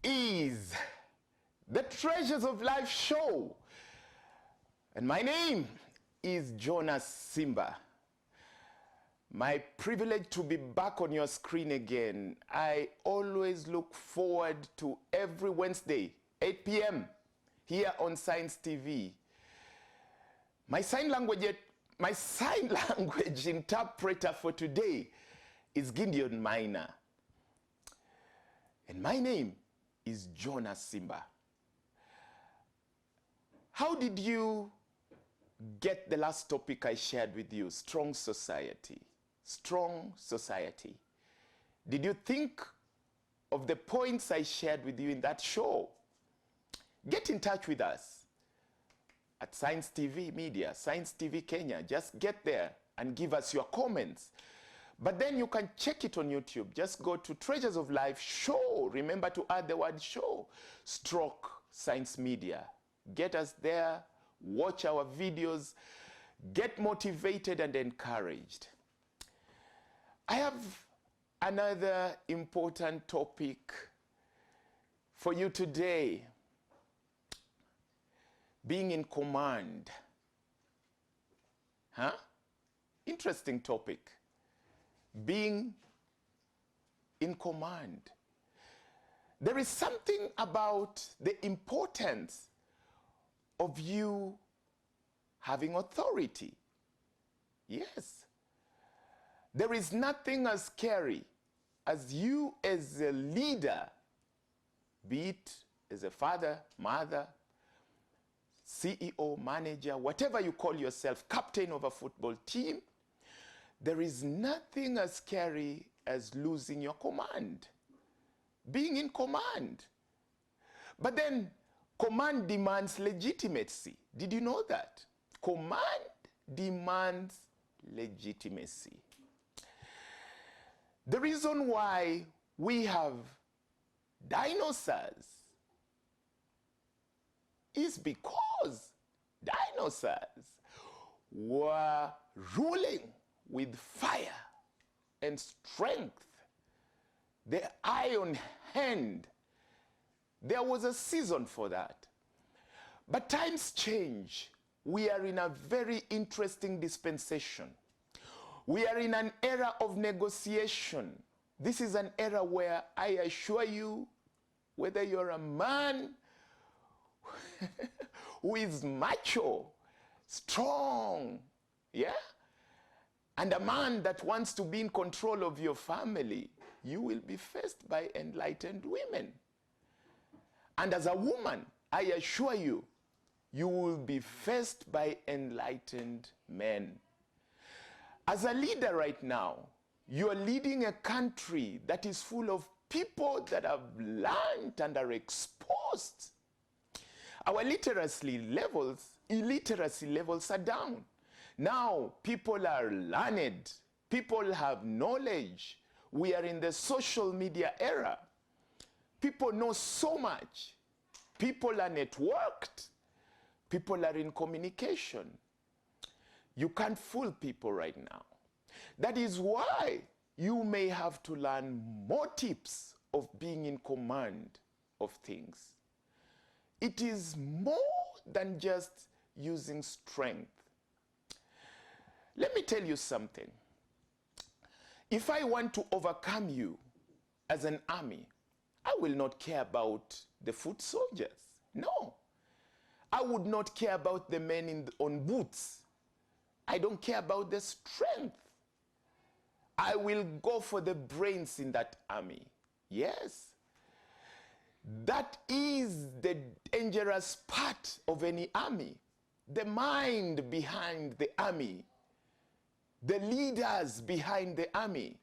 is the Treasures of Life show. And my name is Jonas Simba. My privilege to be back on your screen again. I always look forward to every Wednesday, 8 p.m. here on Science TV. My sign language interpreter for today is Gideon Minor. And my name is Jonas Simba. How did you get the last topic I shared with you? Strong society. Strong society. Did you think of the points I shared with you in that show? Get in touch with us at Science TV Media, Science TV Kenya. Just get there and give us your comments. But then you can check it on YouTube. Just go to Treasures of Life show. Remember to add the word show, stroke Science Media. Get us there, watch our videos, get motivated and encouraged. I have another important topic for you today. Being in command. Huh? Interesting topic. Being in command. There is something about the importance of you having authority. Yes. There is nothing as scary as you as a leader, be it as a father, mother, CEO, manager, whatever you call yourself, captain of a football team. There is nothing as scary as losing your command, being in command. But then command demands legitimacy. Did you know that? Command demands legitimacy. The reason why we have dinosaurs is because dinosaurs were ruling with fire and strength, the iron hand. There was a season for that. But times change. We are in a very interesting dispensation. We are in an era of negotiation. This is an era where I assure you, whether you're a man who is macho, strong, yeah, and a man that wants to be in control of your family, you will be faced by enlightened women. And as a woman, I assure you, you will be faced by enlightened men. As a leader right now, you are leading a country that is full of people that have learned and are exposed. Our illiteracy levels are down. Now, people are learned. People have knowledge. We are in the social media era. People know so much. People are networked. People are in communication. You can't fool people right now. That is why you may have to learn more tips of being in command of things. It is more than just using strength. Let me tell you something. If I want to overcome you as an army, I will not care about the foot soldiers. No. I would not care about the men on boots. I don't care about the strength. I will go for the brains in that army. Yes. That is the dangerous part of any army. The mind behind the army. The leaders behind the army.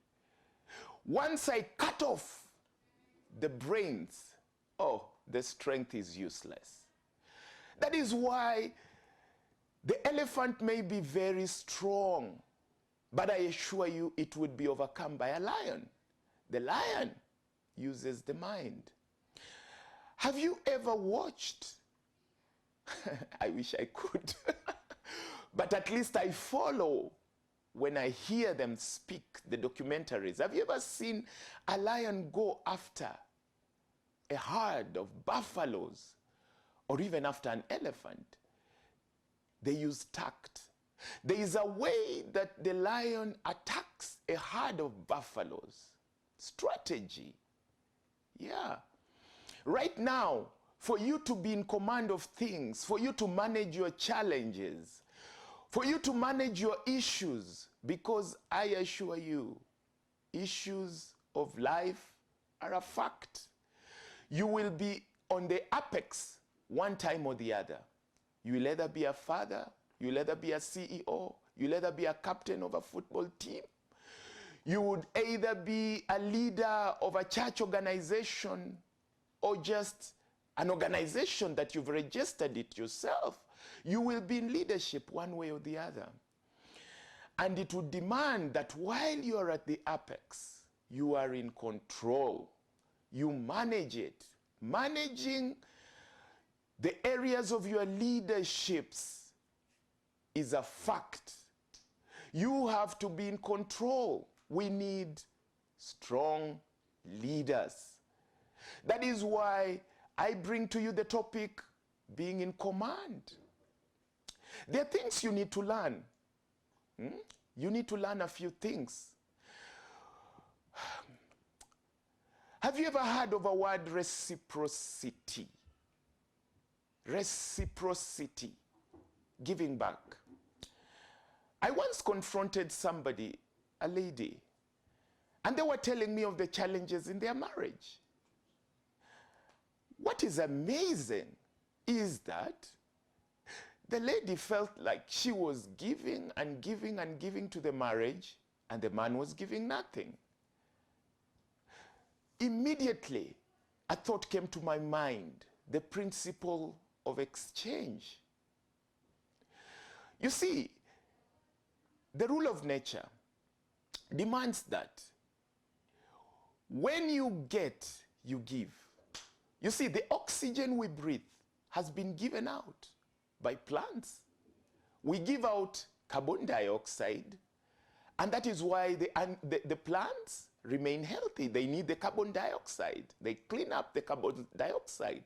Once I cut off the brains, oh, the strength is useless. That is why the elephant may be very strong, but I assure you it would be overcome by a lion. The lion uses the mind. Have you ever watched? I wish I could. But at least I follow when I hear them speak, the documentaries. Have you ever seen a lion go after a herd of buffaloes, or even after an elephant, they use tact. There is a way that the lion attacks a herd of buffaloes. Strategy. Yeah. Right now, for you to be in command of things, for you to manage your challenges, for you to manage your issues, because I assure you, issues of life are a fact. You will be on the apex one time or the other. You will either be a father, you will either be a CEO, you will either be a captain of a football team. You would either be a leader of a church organization or just an organization that you've registered it yourself. You will be in leadership one way or the other. And it would demand that while you're at the apex, you are in control. You manage it. Managing the areas of your leaderships is a fact. You have to be in control. We need strong leaders. That is why I bring to you the topic, being in command. There are things you need to learn. You need to learn a few things. Have you ever heard of a word, reciprocity? Reciprocity, giving back. I once confronted somebody, a lady, and they were telling me of the challenges in their marriage. What is amazing is that the lady felt like she was giving and giving and giving to the marriage, and the man was giving nothing. Immediately, a thought came to my mind, the principle of exchange. You see, the rule of nature demands that when you get, you give. You see, the oxygen we breathe has been given out by plants. We give out carbon dioxide, and that is why the plants remain healthy. They need the carbon dioxide. They clean up the carbon dioxide,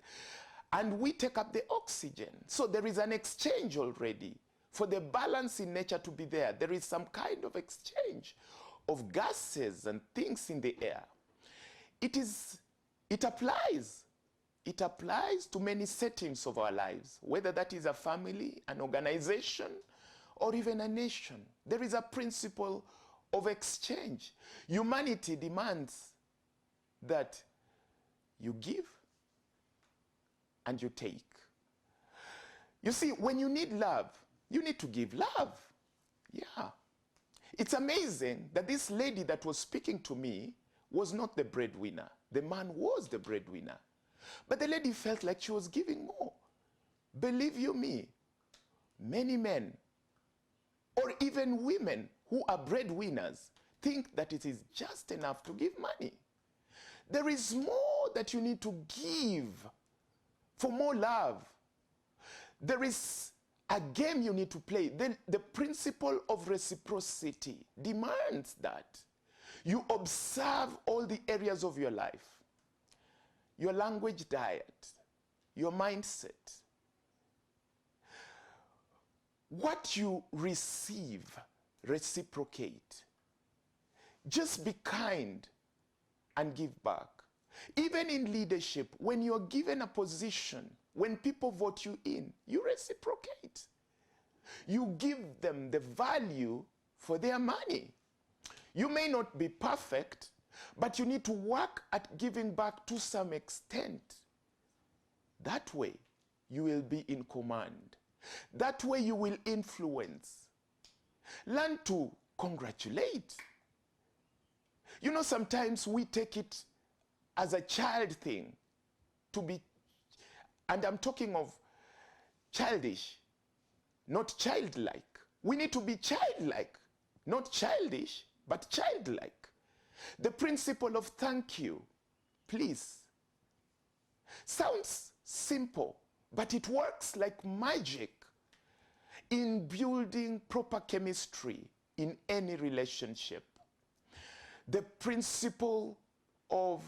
and we take up the oxygen. So there is an exchange already. For the balance in nature to be there, there is some kind of exchange of gases and things in the air. It applies. It applies to many settings of our lives, whether that is a family, an organization, or even a nation. There is a principle of exchange. Humanity demands that you give and you take. You see, when you need love, you need to give love. Yeah. It's amazing that this lady that was speaking to me was not the breadwinner. The man was the breadwinner. But the lady felt like she was giving more. Believe you me, many men, or even women who are breadwinners, think that it is just enough to give money. There is more that you need to give for more love. There is a game you need to play. The principle of reciprocity demands that you observe all the areas of your life. Your language diet, your mindset. What you receive, reciprocate. Just be kind and give back. Even in leadership, when you're given a position, when people vote you in, you reciprocate. You give them the value for their money. You may not be perfect, but you need to work at giving back to some extent. That way, you will be in command. That way, you will influence. Learn to congratulate. You know, sometimes we take it as a child thing to be, and I'm talking of childish, not childlike. We need to be childlike, not childish, but childlike. The principle of thank you, please, sounds simple, but it works like magic in building proper chemistry in any relationship. The principle of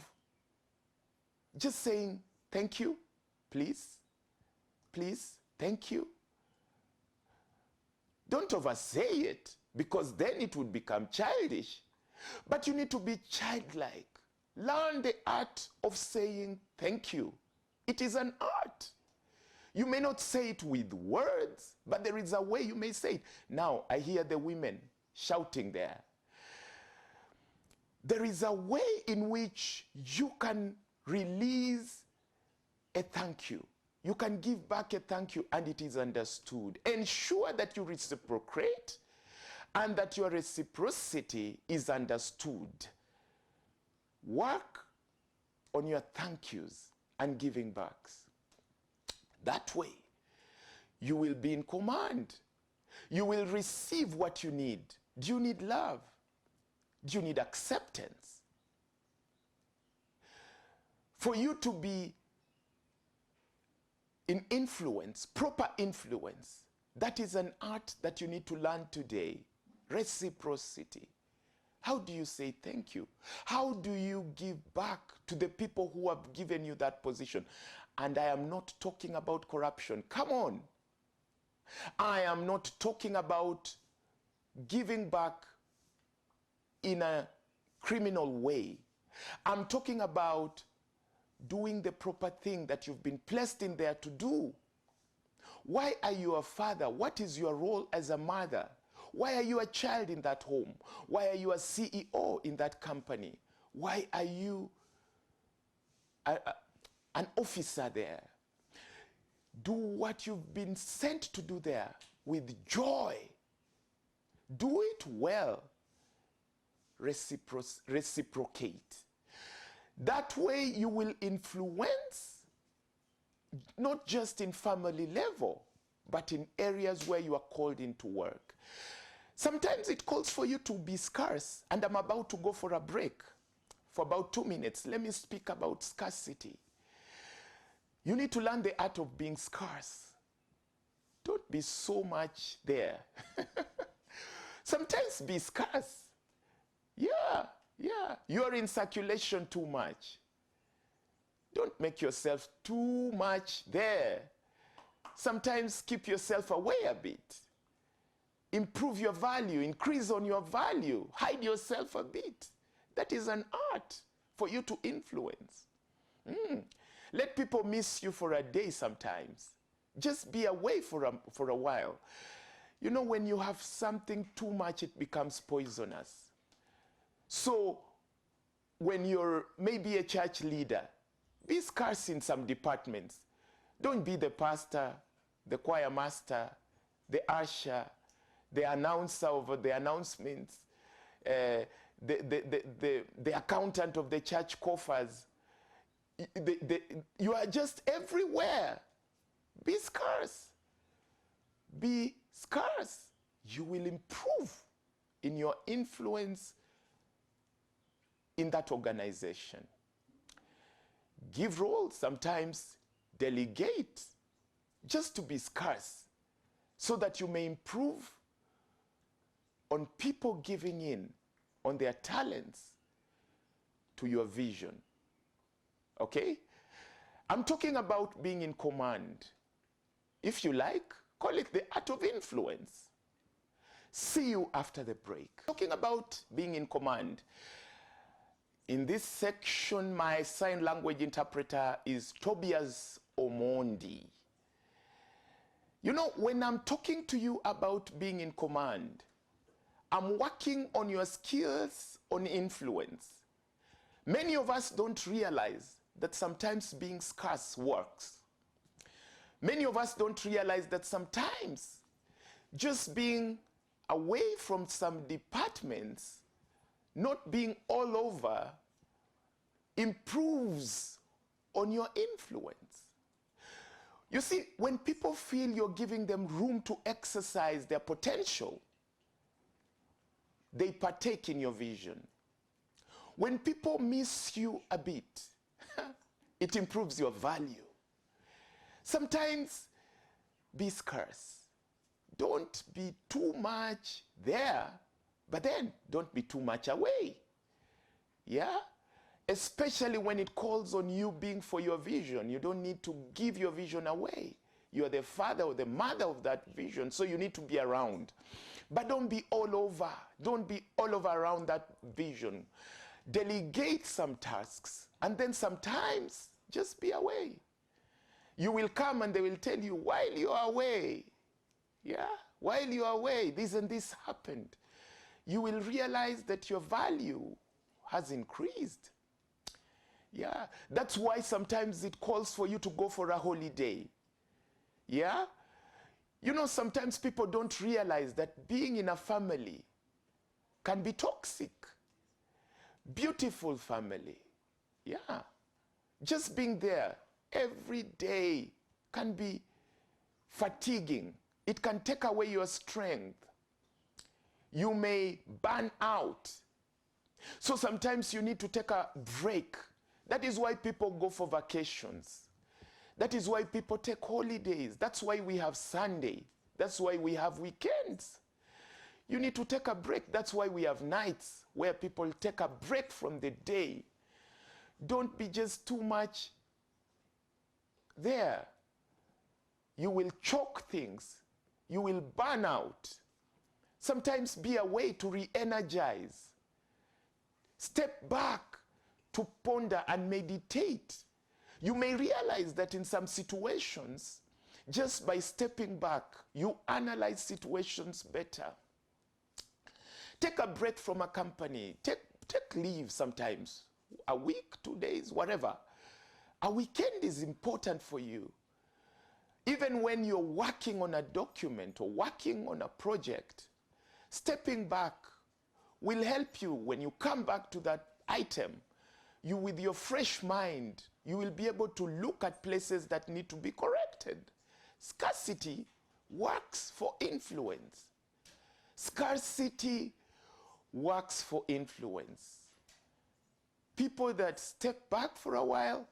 Just saying, thank you, please, please, thank you. Don't oversay it, because then it would become childish. But you need to be childlike. Learn the art of saying thank you. It is an art. You may not say it with words, but there is a way you may say it. Now, I hear the women shouting there. There is a way in which you can release a thank you. You can give back a thank you, and it is understood. Ensure that you reciprocate and that your reciprocity is understood. Work on your thank yous and giving backs. That way, you will be in command. You will receive what you need. Do you need love? Do you need acceptance? For you to be in influence, proper influence, that is an art that you need to learn today. Reciprocity. How do you say thank you? How do you give back to the people who have given you that position? And I am not talking about corruption. Come on. I am not talking about giving back in a criminal way. I'm talking about doing the proper thing that you've been placed in there to do. Why are you a father? What is your role as a mother? Why are you a child in that home? Why are you a CEO in that company? Why are you an officer there? Do what you've been sent to do there with joy. Do it well. Reciprocate. That way you will influence, not just in family level, but in areas where you are called into work. Sometimes it calls for you to be scarce, and I'm about to go for a break for about 2 minutes. Let me speak about scarcity. You need to learn the art of being scarce. Don't be so much there. Sometimes be scarce. Yeah. You're in circulation too much. Don't make yourself too much there. Sometimes keep yourself away a bit. Improve your value, increase on your value, hide yourself a bit. That is an art for you to influence. Let people miss you for a day sometimes. Just be away for a while. You know, when you have something too much, it becomes poisonous. So when you're maybe a church leader, be scarce in some departments. Don't be the pastor, the choir master, the usher, the announcer of the announcements, the accountant of the church coffers. You are just everywhere. Be scarce. Be scarce. You will improve in your influence in that organization. Give roles, sometimes delegate, just to be scarce, so that you may improve on people giving in on their talents to your vision. Okay? I'm talking about being in command. If you like, call it the art of influence. See you after the break. Talking about being in command. In this section, my sign language interpreter is Tobias Omondi. You know, when I'm talking to you about being in command, I'm working on your skills on influence. Many of us don't realize that sometimes being scarce works. Many of us don't realize that sometimes just being away from some departments, not being all over, improves on your influence. You see, when people feel you're giving them room to exercise their potential, they partake in your vision. When people miss you a bit, it improves your value. Sometimes be scarce. Don't be too much there, but then don't be too much away. Yeah? especially when it calls on you being for your vision. You don't need to give your vision away. You are the father or the mother of that vision, so you need to be around. But don't be all over. Don't be all over around that vision. Delegate some tasks, and then sometimes just be away. You will come and they will tell you, while you are away, while you are away, this and this happened. You will realize that your value has increased. Yeah, that's why sometimes it calls for you to go for a holiday. Yeah? You know, sometimes people don't realize that being in a family can be toxic. Beautiful family. Yeah. Just being there every day can be fatiguing. It can take away your strength. You may burn out. So sometimes you need to take a break. That is why people go for vacations. That is why people take holidays. That's why we have Sunday. That's why we have weekends. You need to take a break. That's why we have nights where people take a break from the day. Don't be just too much there. You will choke things. You will burn out. Sometimes be away to re-energize. Step back to ponder and meditate. You may realize that in some situations, just by stepping back, you analyze situations better. Take a break from a company. Take leave sometimes. A week, 2 days, whatever. A weekend is important for you. Even when you're working on a document or working on a project, stepping back will help you. When you come back to that item, you, with your fresh mind, you will be able to look at places that need to be corrected. Scarcity works for influence. Scarcity works for influence. People that step back for a while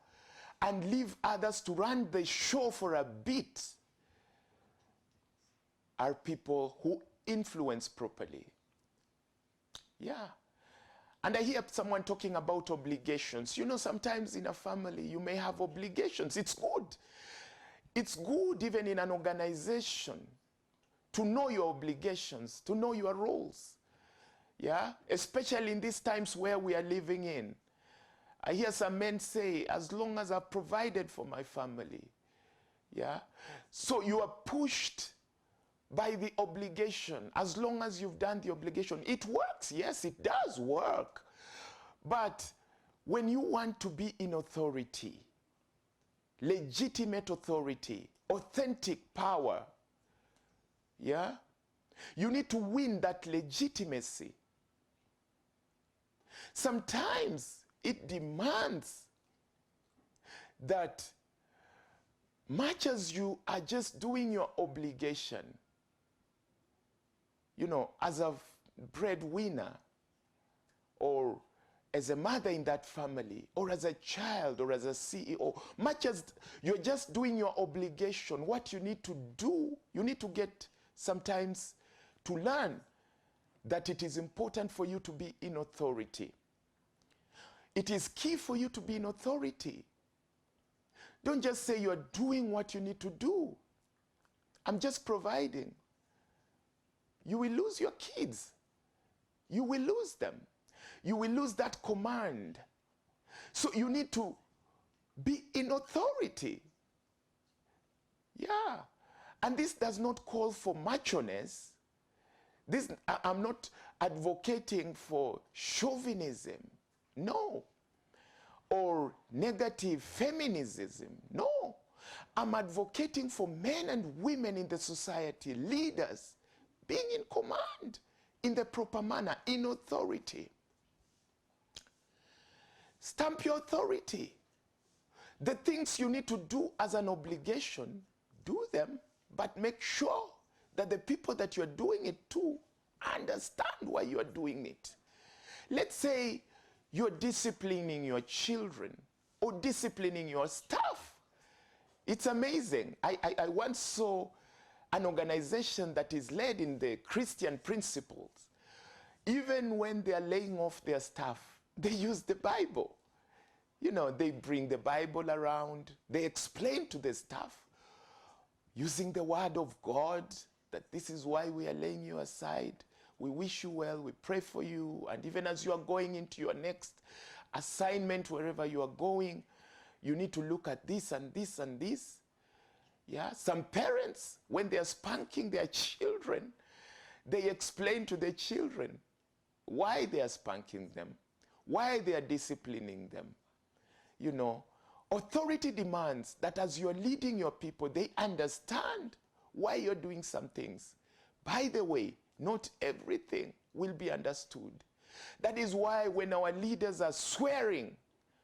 and leave others to run the show for a bit are people who influence properly. Yeah. And I hear someone talking about obligations. You know, sometimes in a family, you may have obligations. It's good. It's good even in an organization to know your obligations, to know your roles. Yeah? Especially in these times where we are living in. I hear some men say, as long as I've provided for my family. Yeah? So you are pushed by the obligation. As long as you've done the obligation, it works. Yes, it does work. But when you want to be in authority, legitimate authority, authentic power, yeah, you need to win that legitimacy. Sometimes it demands that much as you are just doing your obligation, you know, as a breadwinner, or as a mother in that family, or as a child, or as a CEO, much as you're just doing your obligation, what you need to do, you need to get sometimes to learn that it is important for you to be in authority. It is key for you to be in authority. Don't just say you're doing what you need to do. I'm just providing. You will lose your kids. You will lose them. You will lose that command. So you need to be in authority. Yeah. And this does not call for macho-ness. I'm not advocating for chauvinism. No. Or negative feminism. No. I'm advocating for men and women in the society, leaders, being in command in the proper manner, in authority. Stamp your authority. The things you need to do as an obligation, do them, but make sure that the people that you're doing it to understand why you are doing it. Let's say you're disciplining your children or disciplining your staff. It's amazing. I once saw an organization that is led in the Christian principles. Even when they are laying off their staff, they use the Bible. You know, they bring the Bible around. They explain to the staff using the word of God that this is why we are laying you aside. We wish you well. We pray for you. And even as you are going into your next assignment, wherever you are going, you need to look at this and this and this. Yeah, some parents, when they are spanking their children, they explain to their children why they are spanking them, why they are disciplining them. You know, authority demands that as you're leading your people, they understand why you're doing some things. By the way, not everything will be understood. That is why when our leaders are swearing,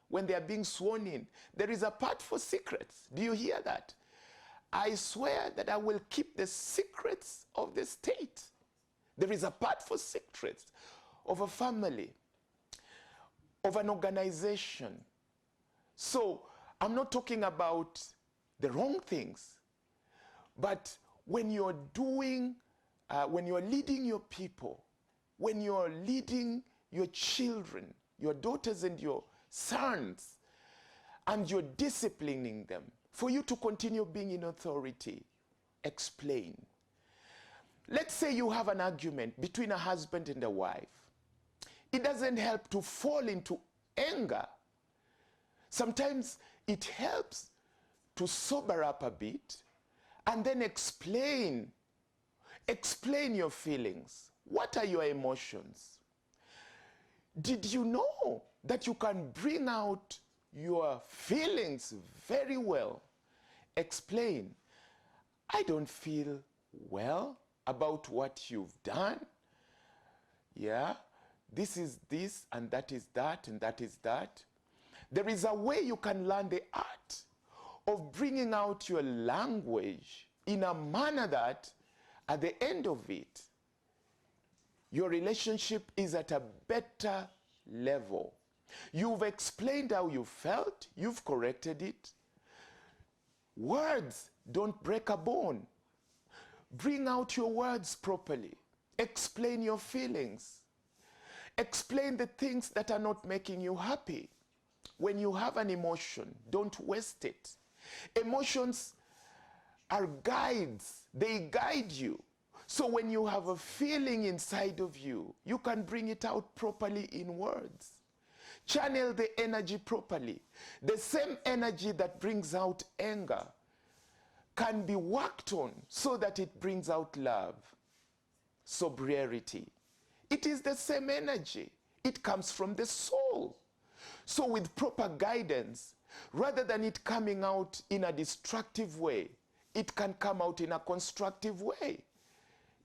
when they are being sworn in, there is a part for secrets. Do you hear that? I swear that I will keep the secrets of the state. There is a part for secrets of a family, of an organization. So I'm not talking about the wrong things, but when you're doing, when you're leading your people, when you're leading your children, your daughters and your sons, and you're disciplining them, for you to continue being in authority, explain. Let's say you have an argument between a husband and a wife. It doesn't help to fall into anger. Sometimes it helps to sober up a bit and then explain your feelings. What are your emotions? Did you know that you can bring out your feelings very well? Explain. I don't feel well about what you've done. Yeah, this is this and that is that and that is that. There is a way you can learn the art of bringing out your language in a manner that at the end of it, your relationship is at a better level. You've explained how you felt, you've corrected it. Words don't break a bone. Bring out your words properly. Explain your feelings. Explain the things that are not making you happy. When you have an emotion, don't waste it. Emotions are guides. They guide you. So when you have a feeling inside of you, you can bring it out properly in words. Channel the energy properly. The same energy that brings out anger can be worked on so that it brings out love, sobriety. It is the same energy. It comes from the soul. So with proper guidance, rather than it coming out in a destructive way, it can come out in a constructive way.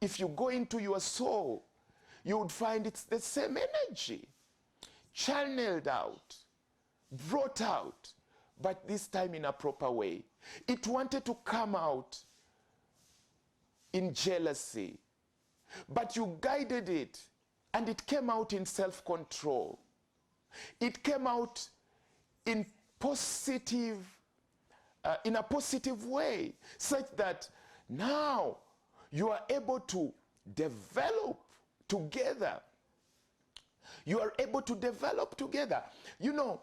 If you go into your soul, you would find it's the same energy, channeled out, brought out, but this time in a proper way. It wanted to come out in jealousy, but you guided it, and it came out in self-control. It came out in positive, in a positive way, such that now you are able to develop together. You are able to develop together. You know,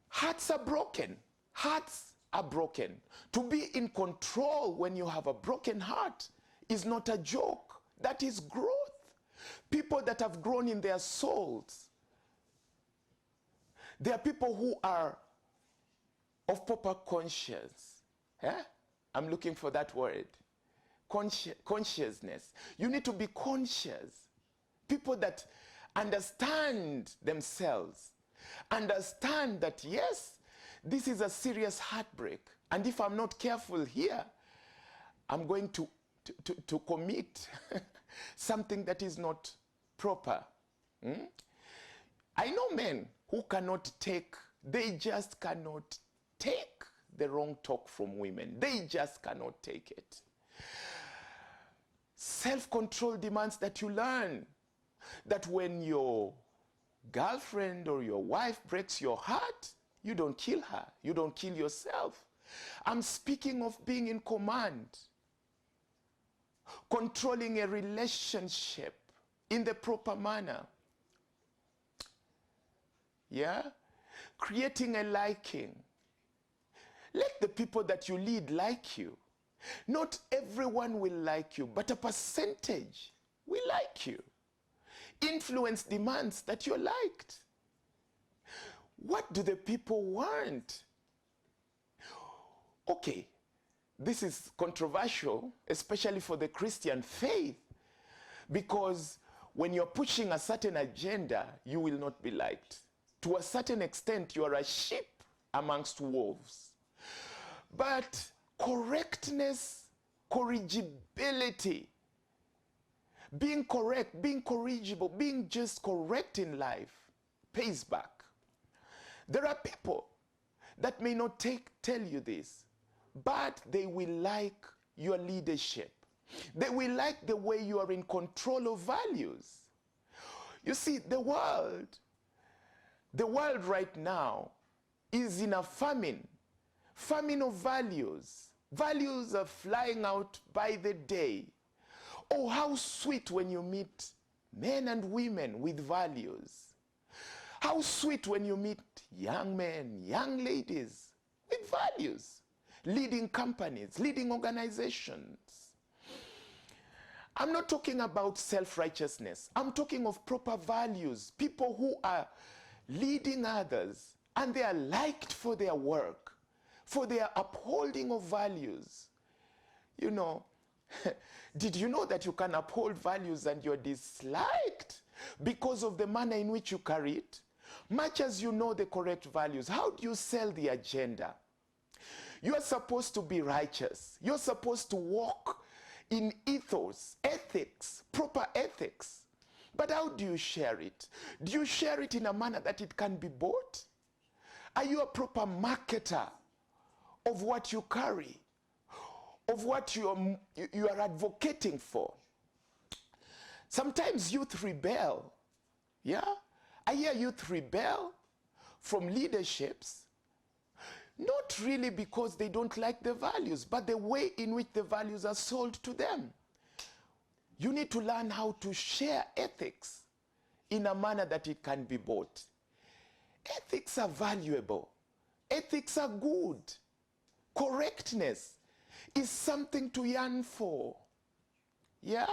hearts are broken. Hearts are broken. To be in control when you have a broken heart is not a joke. That is growth. People that have grown in their souls, they are people who are of proper conscience. I'm looking for that word. Consciousness. You need to be conscious. People that understand themselves, understand that yes, this is a serious heartbreak, and if I'm not careful here, I'm going to commit something that is not proper. I know men who cannot take, they just cannot take the wrong talk from women. They just cannot take it. Self-control demands that you learn that when your girlfriend or your wife breaks your heart, you don't kill her. You don't kill yourself. I'm speaking of being in command, controlling a relationship in the proper manner. Yeah? creating a liking. Let the people that you lead like you. Not everyone will like you, but a percentage will like you. Influence demands that you're liked. What do the people want? Okay, this is controversial, especially for the Christian faith, because when you're pushing a certain agenda, you will not be liked. To a certain extent, you are a sheep amongst wolves. But correctness, corrigibility, being correct, being corrigible, being just correct in life pays back. There are people that may not tell you this, but they will like your leadership. They will like the way you are in control of values. You see, the world right now is in a famine of values. Values are flying out by the day. Oh, how sweet when you meet men and women with values. How sweet when you meet young men, young ladies with values, leading companies, leading organizations. I'm not talking about self-righteousness. I'm talking of proper values, people who are leading others and they are liked for their work, for their upholding of values. You know, did you know that you can uphold values and you're disliked because of the manner in which you carry it? Much as you know the correct values, how do you sell the agenda? You are supposed to be righteous. You're supposed to walk in ethos, ethics, proper ethics. But how do you share it? Do you share it in a manner that it can be bought? Are you a proper marketer of what you carry, of what you are advocating for? Sometimes youth rebel. Yeah? I hear youth rebel from leaderships, not really because they don't like the values, but the way in which the values are sold to them. You need to learn how to share ethics in a manner that it can be bought. Ethics are valuable. Ethics are good. Correctness is something to yearn for. Yeah?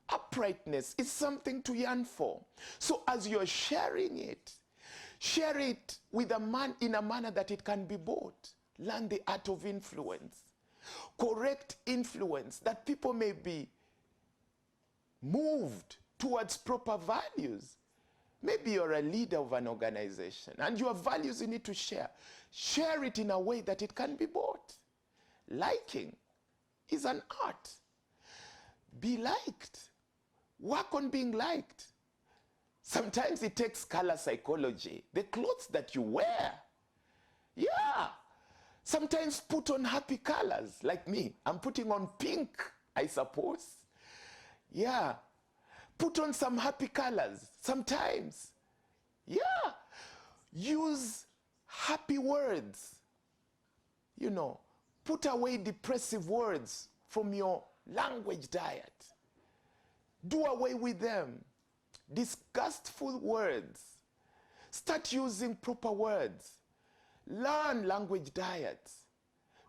Uprightness is something to yearn for. So as you're sharing it, share it with in a manner that it can be bought. Learn the art of influence. Correct influence, that people may be moved towards proper values. Maybe you're a leader of an organization and your values you need to share. Share it in a way that it can be bought. Liking is an art. Be liked. Work on being liked. Sometimes it takes color psychology. The clothes that you wear. Yeah. Sometimes put on happy colors. Like me, I'm putting on pink, I suppose. Yeah. Put on some happy colors. Sometimes. Yeah. Use happy words. You know, put away depressive words from your language diet. Do away with them. Disgustful words. Start using proper words. Learn language diets.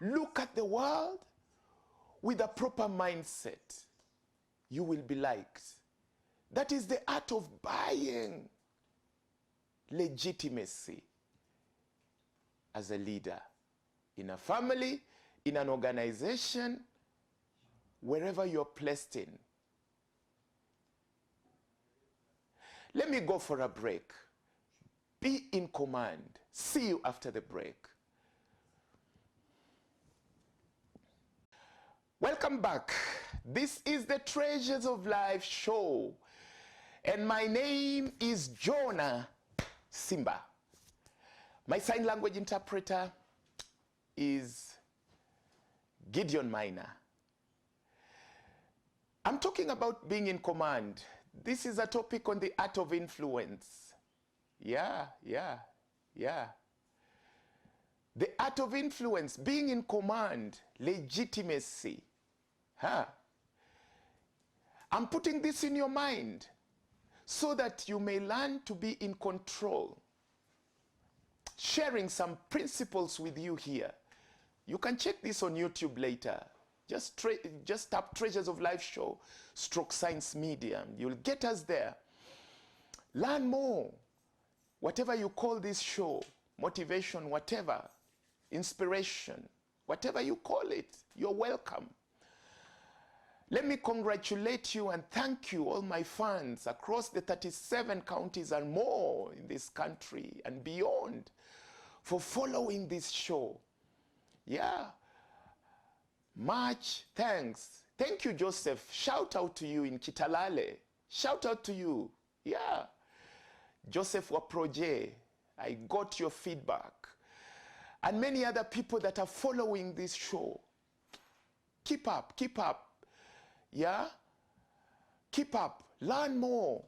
Look at the world with a proper mindset. You will be liked. That is the art of buying legitimacy as a leader in a family, in an organization, wherever you're placed in. Let me go for a break. Be in command. See you after the break. Welcome back. This is the Treasures of Life show. And my name is Jonah Simba. My sign language interpreter is Gideon Minor. I'm talking about being in command. This is a topic on the art of influence. Yeah. The art of influence, being in command, legitimacy. I'm putting this in your mind so that you may learn to be in control. sharing some principles with you here. You can check this on YouTube later. Just tap Treasures of Life Show, /Science Medium. You'll get us there. Learn more. Whatever you call this show, motivation, whatever, inspiration, whatever you call it, you're welcome. Let me congratulate you and thank you, all my fans across the 37 counties and more in this country and beyond, for following this show. Yeah. Much thanks. Thank you, Joseph. Shout out to you in Kitalale. Shout out to you. Yeah. Joseph Waproje, I got your feedback. And many other people that are following this show. Keep up, keep up. Yeah? Keep up. Learn more.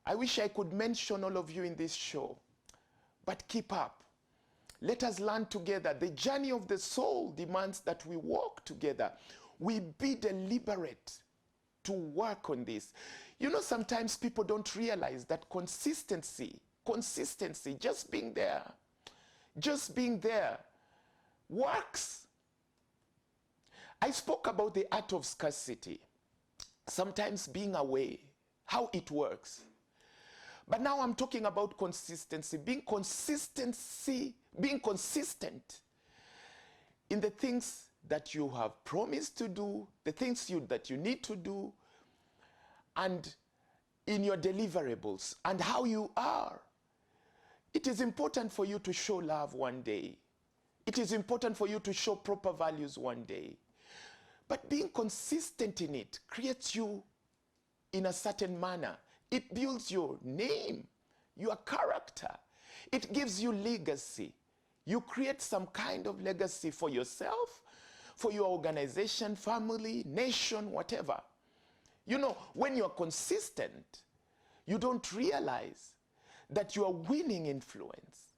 I wish I could mention all of you in this show. But keep up. Let us learn together. The journey of the soul demands that we walk together. We be deliberate to work on this. You know, sometimes people don't realize that consistency, just being there works. I spoke about the art of scarcity, sometimes being away, how it works. But now I'm talking about consistency, being consistent in the things that you have promised to do, the things that you need to do, and in your deliverables, and how you are. It is important for you to show love one day. It is important for you to show proper values one day. But being consistent in it creates you in a certain manner. It builds your name, your character. It gives you legacy. You create some kind of legacy for yourself, for your organization, family, nation, whatever. You know, when you're consistent, you don't realize that you are winning influence.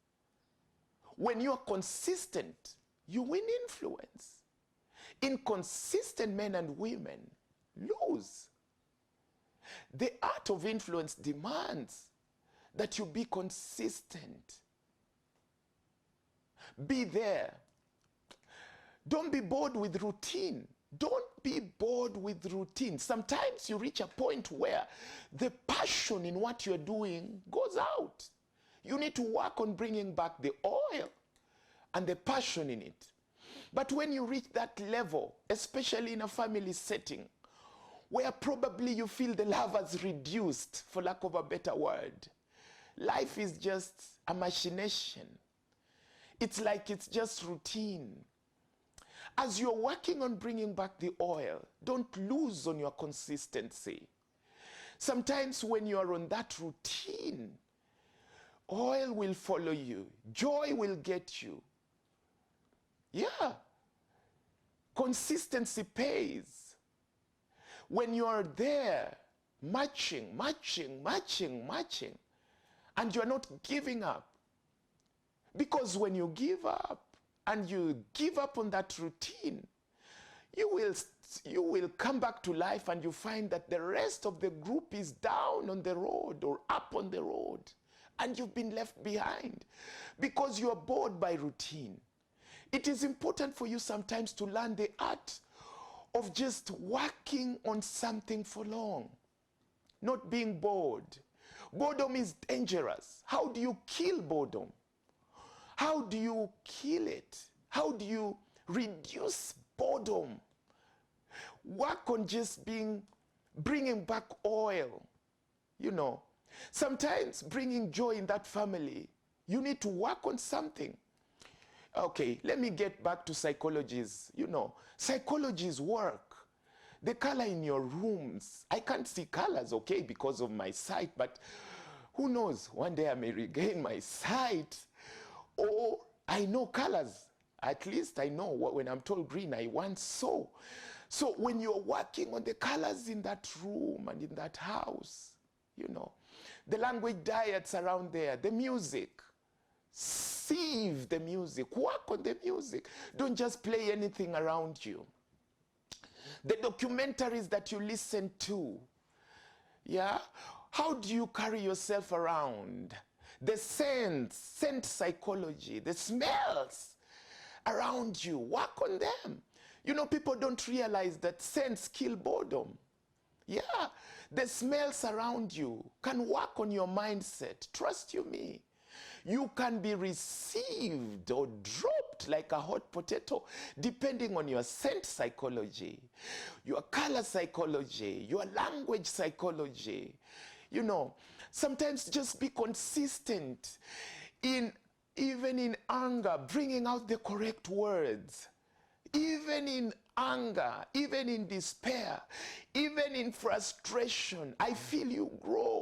When you're consistent, you win influence. Inconsistent men and women lose. The art of influence demands that you be consistent. Be there. Don't be bored with routine. Don't be bored with routine. Sometimes you reach a point where the passion in what you're doing goes out. You need to work on bringing back the oil and the passion in it. But when you reach that level, especially in a family setting, where probably you feel the love has reduced, for lack of a better word, life is just a machination. It's like it's just routine. As you're working on bringing back the oil, don't lose on your consistency. Sometimes when you're on that routine, oil will follow you. Joy will get you. Yeah. Consistency pays. When you're there, matching, and you're not giving up. Because when you give up, and you give up on that routine, you will come back to life and you find that the rest of the group is down on the road or up on the road, and you've been left behind because you're bored by routine. It is important for you sometimes to learn the art of just working on something for long, not being bored. Boredom is dangerous. How do you kill boredom? How do you kill it? How do you reduce boredom? Work on just bringing back oil. You know, sometimes bringing joy in that family, you need to work on something. Okay, let me get back to psychologies. You know, psychologies work. The color in your rooms. I can't see colors, okay, because of my sight, but who knows? One day I may regain my sight. Or I know colors. At least I know when I'm told green, I once saw. So when you're working on the colors in that room and in that house, you know, the language diets around there, the music, sieve the music, work on the music. Don't just play anything around you. The documentaries that you listen to, yeah? How do you carry yourself around? The scent psychology, the smells around you, work on them. You know, people don't realize that scents kill boredom. Yeah, the smells around you can work on your mindset. Trust you me. You can be received or dropped like a hot potato depending on your scent psychology, your color psychology, your language psychology. You know, sometimes just be consistent even in anger, bringing out the correct words. Even in anger, even in despair, even in frustration, I feel you grow.